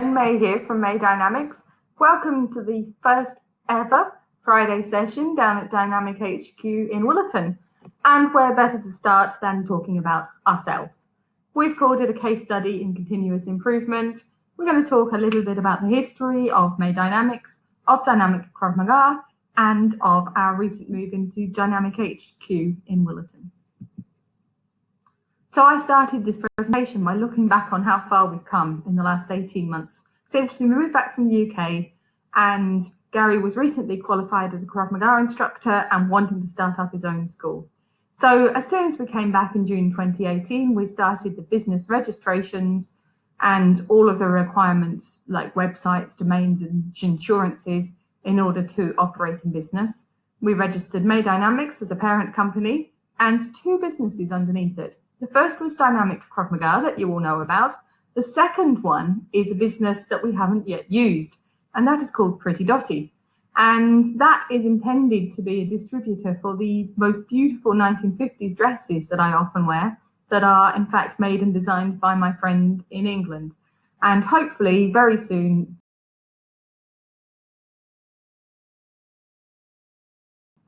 May here from May Dynamics. Welcome to the first ever Friday session down at Dynamic HQ in Willerton. And where better to start than talking about ourselves. We've called it a case study in continuous improvement. We're going to talk a little bit about the history of May Dynamics, of Dynamic Krav Maga, and of our recent move into Dynamic HQ in Willerton. So I started this presentation by looking back on how far we've come in the last 18 months since we moved back from the UK, and Gary was recently qualified as a Krav Maga instructor and wanting to start up his own school. So as soon as we came back in June 2018, we started the business registrations and all of the requirements like websites, domains and insurances in order to operate in business. We registered May Dynamics as a parent company and two businesses underneath it. The first was Dynamic Krav Maga that you all know about. The second one is a business that we haven't yet used, and that is called Pretty Dotty. And that is intended to be a distributor for the most beautiful 1950s dresses that I often wear, that are in fact made and designed by my friend in England. And hopefully very soon,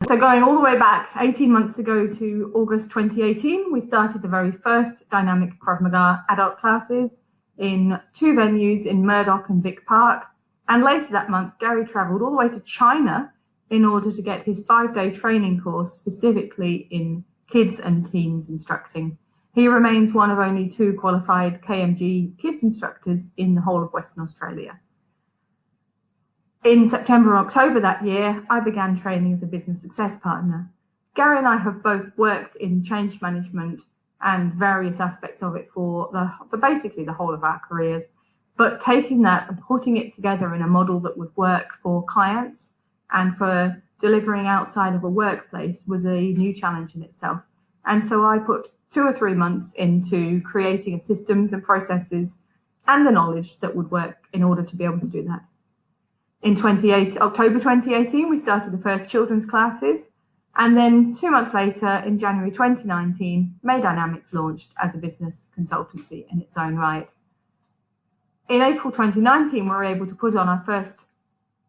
so going all the way back 18 months ago to August 2018, we started the very first Dynamic Krav Maga adult classes in two venues in Murdoch and Vic Park. And later that month, Gary travelled all the way to China in order to get his 5-day training course specifically in kids and teens instructing. He remains one of only 2 qualified KMG kids instructors in the whole of Western Australia. In September and October that year, I began training as a business success partner. Gary and I have both worked in change management and various aspects of it for basically the whole of our careers, but taking that and putting it together in a model that would work for clients and for delivering outside of a workplace was a new challenge in itself. And so I put 2 or 3 months into creating systems and processes and the knowledge that would work in order to be able to do that. In October 2018, we started the first children's classes. And then 2 months later, in January 2019, May Dynamics launched as a business consultancy in its own right. In April 2019, we were able to put on our first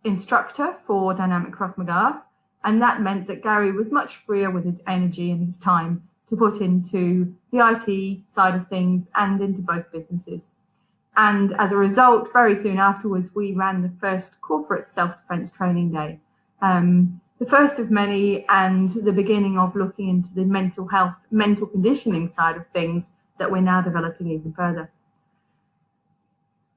instructor for Dynamic Krav Maga. And that meant that Gary was much freer with his energy and his time to put into the IT side of things and into both businesses. And as a result, very soon afterwards, we ran the first corporate self-defense training day, the first of many, and the beginning of looking into the mental health, mental conditioning side of things that we're now developing even further.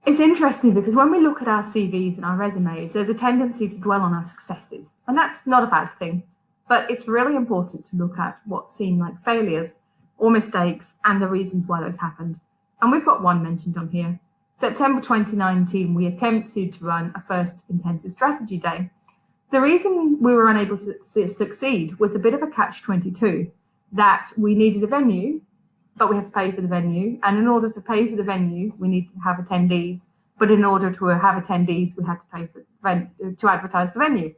It's interesting because when we look at our CVs and our resumes, there's a tendency to dwell on our successes, and that's not a bad thing, but it's really important to look at what seem like failures or mistakes and the reasons why those happened. And we've got one mentioned on here. September 2019, we attempted to run a first intensive strategy day. The reason we were unable to succeed was a bit of a catch-22, that we needed a venue, but we had to pay for the venue. And in order to pay for the venue, we needed to have attendees. But in order to have attendees, we had to pay to advertise the venue.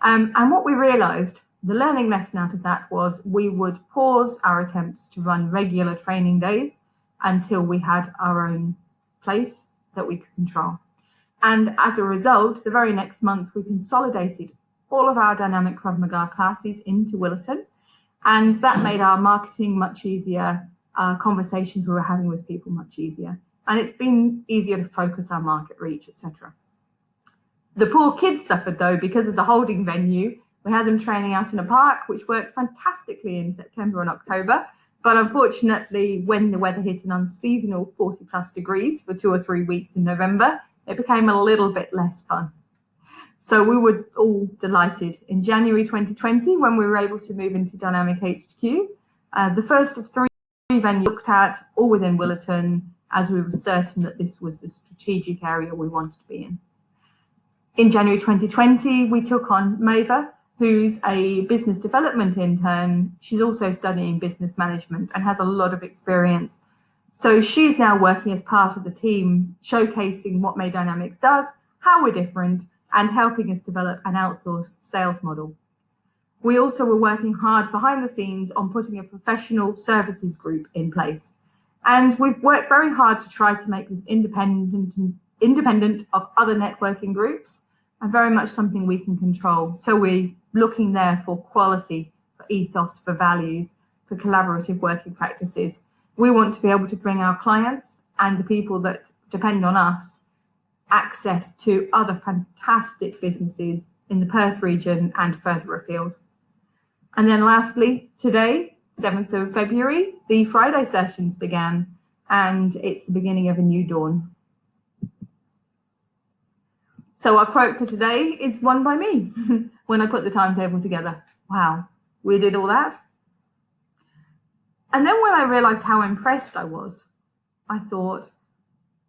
And what we realized, the learning lesson out of that was we would pause our attempts to run regular training days until we had our own place that we could control. And as a result, the very next month, we consolidated all of our Dynamic Krav Maga classes into Willerton. And that made our marketing much easier, conversations we were having with people much easier. And it's been easier to focus our market reach, etc. The poor kids suffered though, because as a holding venue, we had them training out in a park, which worked fantastically in September and October. But unfortunately, when the weather hit an unseasonal 40+ degrees for 2 or 3 weeks in November, it became a little bit less fun. So we were all delighted in January 2020 when we were able to move into Dynamic HQ, the first of 3 venues looked at, all within Willerton, as we were certain that this was the strategic area we wanted to be in. In January 2020, we took on Maeva, who's a business development intern. She's also studying business management and has a lot of experience. So she's now working as part of the team, showcasing what May Dynamics does, how we're different, and helping us develop an outsourced sales model. We also were working hard behind the scenes on putting a professional services group in place. And we've worked very hard to try to make this independent and independent of other networking groups, and very much something we can control. So we're looking there for quality, for ethos, for values, for collaborative working practices. We want to be able to bring our clients and the people that depend on us access to other fantastic businesses in the Perth region and further afield. And then lastly, today, 7th of February, the Friday sessions began, and it's the beginning of a new dawn. So our quote for today is one by me when I put the timetable together. Wow, we did all that. And then when I realized how impressed I was, I thought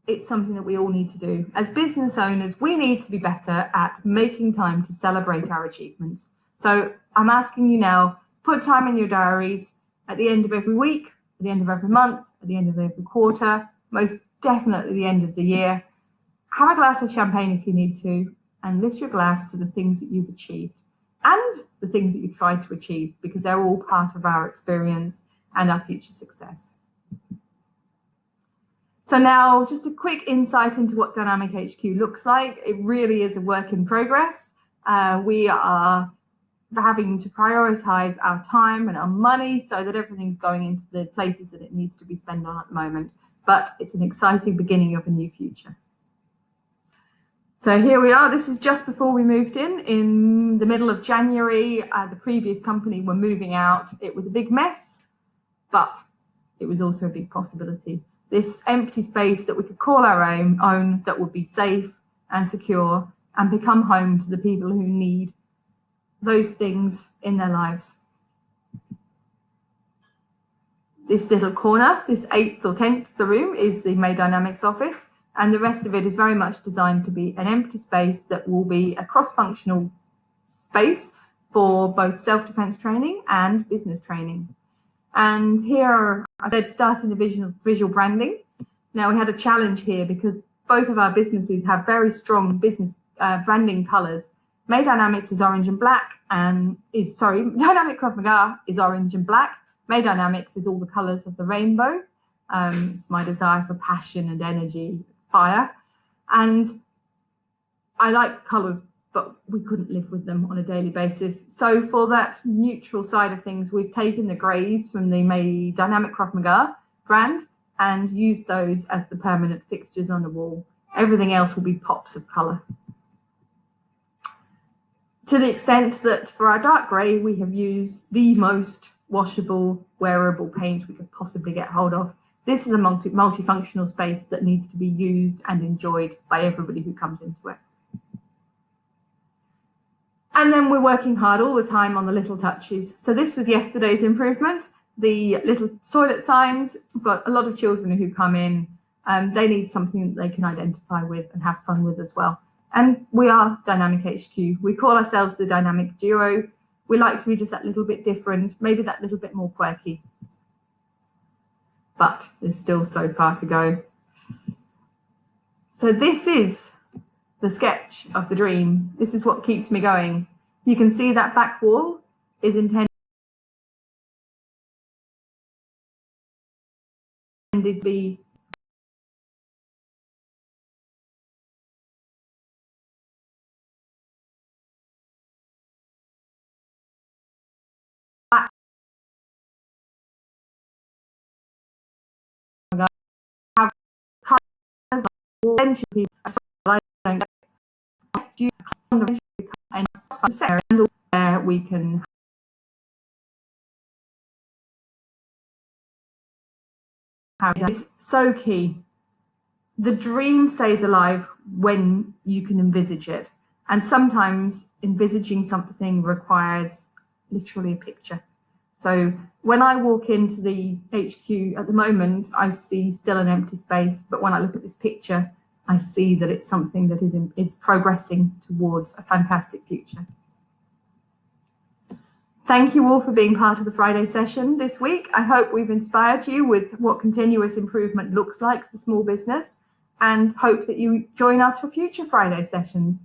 it's something that we all need to do. As business owners, we need to be better at making time to celebrate our achievements. So I'm asking you now, put time in your diaries at the end of every week, at the end of every month, at the end of every quarter, most definitely the end of the year. Have a glass of champagne if you need to, and lift your glass to the things that you've achieved and the things that you tried to achieve, because they're all part of our experience and our future success. So now just a quick insight into what Dynamic HQ looks like. It really is a work in progress. We are having to prioritize our time and our money so that everything's going into the places that it needs to be spent on at the moment. But it's an exciting beginning of a new future. So here we are. This is just before we moved in the middle of January. The previous company were moving out. It was a big mess, but it was also a big possibility. This empty space that we could call our own, that would be safe and secure and become home to the people who need those things in their lives. This little corner, this 8th or 10th of the room, is the May Dynamics office, and the rest of it is very much designed to be an empty space that will be a cross-functional space for both self-defense training and business training. And here I said starting the visual branding. Now we had a challenge here because both of our businesses have very strong business branding colors. May Dynamics is orange and black, and Dynamic Krav Maga is orange and black. May Dynamics is all the colors of the rainbow. It's my desire for passion and energy, fire. And I like colors, but we couldn't live with them on a daily basis. So for that neutral side of things, we've taken the greys from the May Dynamic Krav Maga brand and used those as the permanent fixtures on the wall. Everything else will be pops of color. To the extent that for our dark grey, we have used the most washable, wearable paint we could possibly get hold of. This is a multifunctional space that needs to be used and enjoyed by everybody who comes into it. And then we're working hard all the time on the little touches. So this was yesterday's improvement. The little toilet signs. We've got a lot of children who come in. They need something that they can identify with and have fun with as well. And we are Dynamic HQ. We call ourselves the Dynamic Duo. We like to be just that little bit different, maybe that little bit more quirky. But there's still so far to go. So this is the sketch of the dream. This is what keeps me going. You can see that back wall is intended to be have colors on people I don't get and where we can have it. So key. The dream stays alive when you can envisage it, and sometimes envisaging something requires literally a picture. So when I walk into the HQ at the moment, I see still an empty space, but when I look at this picture, I see that it's something that is progressing towards a fantastic future. Thank you all for being part of the Friday session this week. I hope we've inspired you with what continuous improvement looks like for small business, and hope that you join us for future Friday sessions.